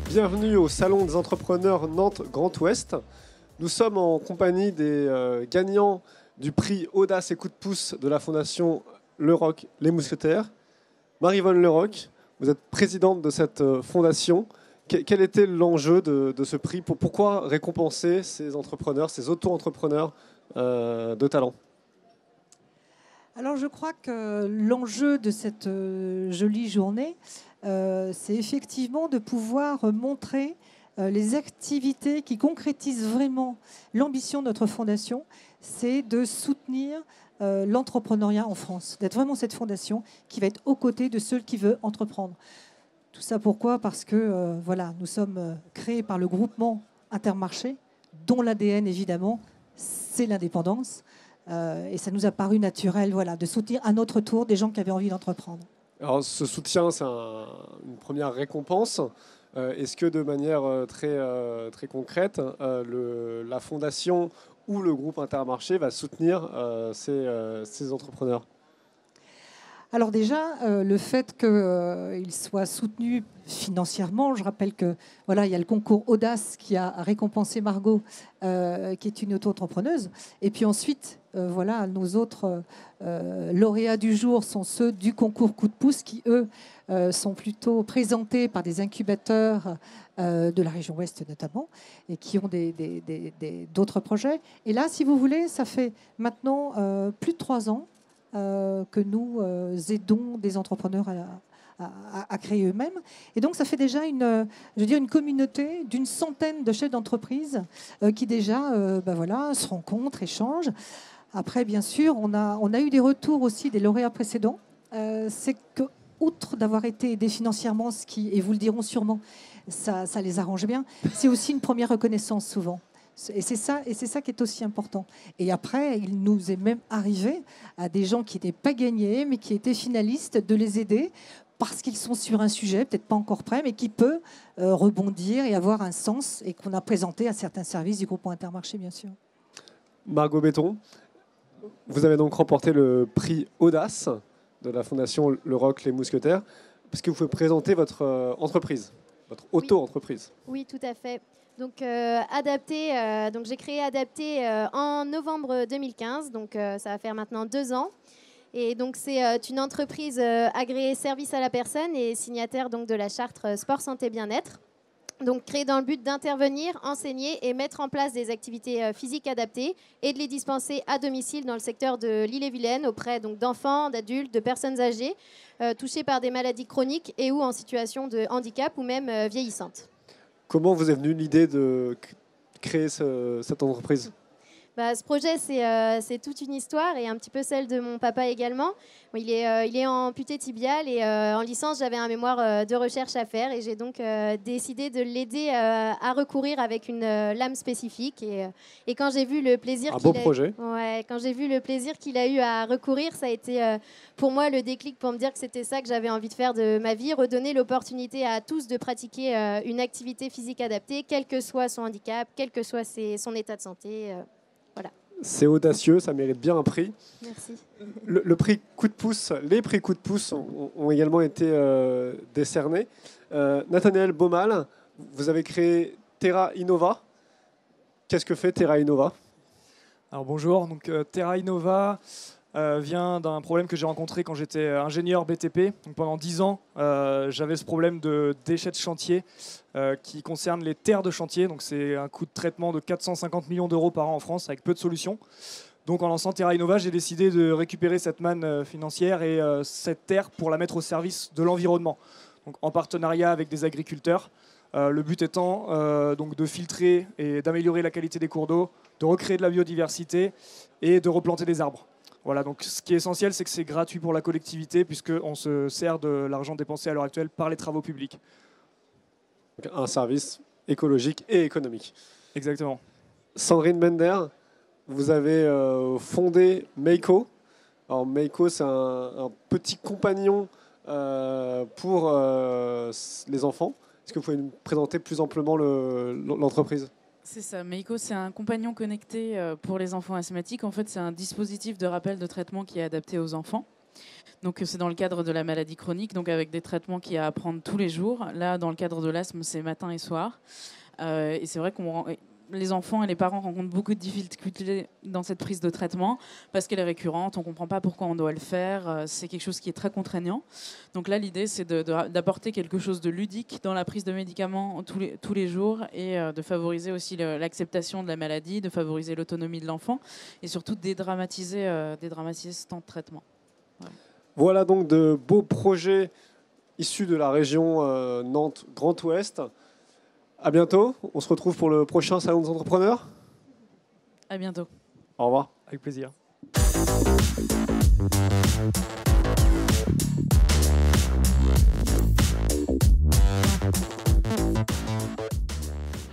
Bienvenue au Salon des entrepreneurs Nantes Grand Ouest. Nous sommes en compagnie des gagnants du prix Audace et Coup de pouce de la Fondation Leroc Les Mousquetaires. Marie-Vonne Leroc, vous êtes présidente de cette fondation. Quel était l'enjeu de ce prix? Pourquoi récompenser ces entrepreneurs, ces auto-entrepreneurs de talent? Alors je crois que l'enjeu de cette jolie journée, c'est effectivement de pouvoir montrer les activités qui concrétisent vraiment l'ambition de notre fondation, c'est de soutenir l'entrepreneuriat en France, d'être vraiment cette fondation qui va être aux côtés de ceux qui veulent entreprendre. Tout ça pourquoi? Parce que voilà, nous sommes créés par le groupement Intermarché, dont l'ADN évidemment, c'est l'indépendance. Et ça nous a paru naturel voilà, de soutenir à notre tour des gens qui avaient envie d'entreprendre. Alors ce soutien, c'est une première récompense. Est-ce que de manière très concrète, la fondation ou le groupe Intermarché va soutenir ces entrepreneurs? Alors déjà, le fait qu'ils soient soutenus financièrement, je rappelle que voilà, il y a le concours Audace qui a récompensé Margot, qui est une auto-entrepreneuse. Et puis ensuite, voilà, nos autres lauréats du jour sont ceux du concours Coup de pouce qui, eux, sont plutôt présentés par des incubateurs de la région Ouest notamment, et qui ont d'autres projets. Et là, si vous voulez, ça fait maintenant plus de 3 ans que nous aidons des entrepreneurs à créer eux-mêmes. Et donc, ça fait déjà une communauté d'une centaine de chefs d'entreprise qui déjà voilà, se rencontrent, échangent. Après, bien sûr, on a eu des retours aussi des lauréats précédents. C'est que, outre d'avoir été aidés financièrement, ce qui, et vous le diront sûrement, ça les arrange bien, c'est aussi une première reconnaissance souvent. Et c'est ça qui est aussi important. Et après, il nous est même arrivé à des gens qui n'étaient pas gagnés, mais qui étaient finalistes, de les aider parce qu'ils sont sur un sujet, peut-être pas encore prêt, mais qui peut rebondir et avoir un sens et qu'on a présenté à certains services du groupe Intermarché, bien sûr. Margot Béton, vous avez donc remporté le prix Audace de la Fondation Leroc Les Mousquetaires. Est-ce que vous pouvez présenter votre entreprise, votre auto-entreprise? Oui, tout à fait. Donc, donc j'ai créé Adapté en novembre 2015, donc ça va faire maintenant 2 ans. Et donc c'est une entreprise agréée service à la personne et signataire donc de la charte sport santé bien-être. Donc créée dans le but d'intervenir, enseigner et mettre en place des activités physiques adaptées et de les dispenser à domicile dans le secteur de l'Ille-et-Vilaine auprès donc d'enfants, d'adultes, de personnes âgées touchées par des maladies chroniques et ou en situation de handicap ou même vieillissantes. Comment vous est venue l'idée de créer cette entreprise? Ce projet, c'est toute une histoire et un petit peu celle de mon papa également. Il est amputé tibial et en licence, j'avais un mémoire de recherche à faire et j'ai donc décidé de l'aider à recourir avec une lame spécifique. Et quand j'ai vu le plaisir quand j'ai vu le plaisir qu'il a eu à recourir, ça a été pour moi le déclic pour me dire que c'était ça que j'avais envie de faire de ma vie, redonner l'opportunité à tous de pratiquer une activité physique adaptée, quel que soit son handicap, quel que soit son état de santé. Voilà. C'est audacieux, ça mérite bien un prix. Merci. Le prix Coup de pouce, les prix Coup de pouce ont également été décernés. Nathaniel Baumal, vous avez créé Terra Innova. Qu'est-ce que fait Terra Innova? Alors bonjour, donc Terra Innova vient d'un problème que j'ai rencontré quand j'étais ingénieur BTP. Donc, pendant 10 ans, j'avais ce problème de déchets de chantier qui concerne les terres de chantier. Donc c'est un coût de traitement de 450 millions d'euros par an en France avec peu de solutions. Donc en lançant Terra Innova, j'ai décidé de récupérer cette manne financière et cette terre pour la mettre au service de l'environnement. Donc en partenariat avec des agriculteurs. Le but étant donc de filtrer et d'améliorer la qualité des cours d'eau, de recréer de la biodiversité et de replanter des arbres. Voilà, donc ce qui est essentiel, c'est que c'est gratuit pour la collectivité puisqu'on se sert de l'argent dépensé à l'heure actuelle par les travaux publics. Donc, un service écologique et économique. Exactement. Sandrine Bender, vous avez fondé Meiko. Alors Meiko, c'est un petit compagnon pour les enfants. Est-ce que vous pouvez nous présenter plus amplement l'entreprise? C'est ça, Meiko, c'est un compagnon connecté pour les enfants asthmatiques. En fait, c'est un dispositif de rappel de traitement qui est adapté aux enfants. Donc, c'est dans le cadre de la maladie chronique, donc avec des traitements qu'il y a à prendre tous les jours. Là, dans le cadre de l'asthme, c'est matin et soir. Et c'est vrai qu'on les enfants et les parents rencontrent beaucoup de difficultés dans cette prise de traitement parce qu'elle est récurrente, on ne comprend pas pourquoi on doit le faire, c'est quelque chose qui est très contraignant. Donc là, l'idée, c'est d'apporter quelque chose de ludique dans la prise de médicaments tous les jours et de favoriser aussi l'acceptation de la maladie, de favoriser l'autonomie de l'enfant et surtout dédramatiser ce temps de traitement. Voilà donc de beaux projets issus de la région Nantes Grand Ouest. À bientôt. On se retrouve pour le prochain Salon des entrepreneurs. À bientôt. Au revoir. Avec plaisir.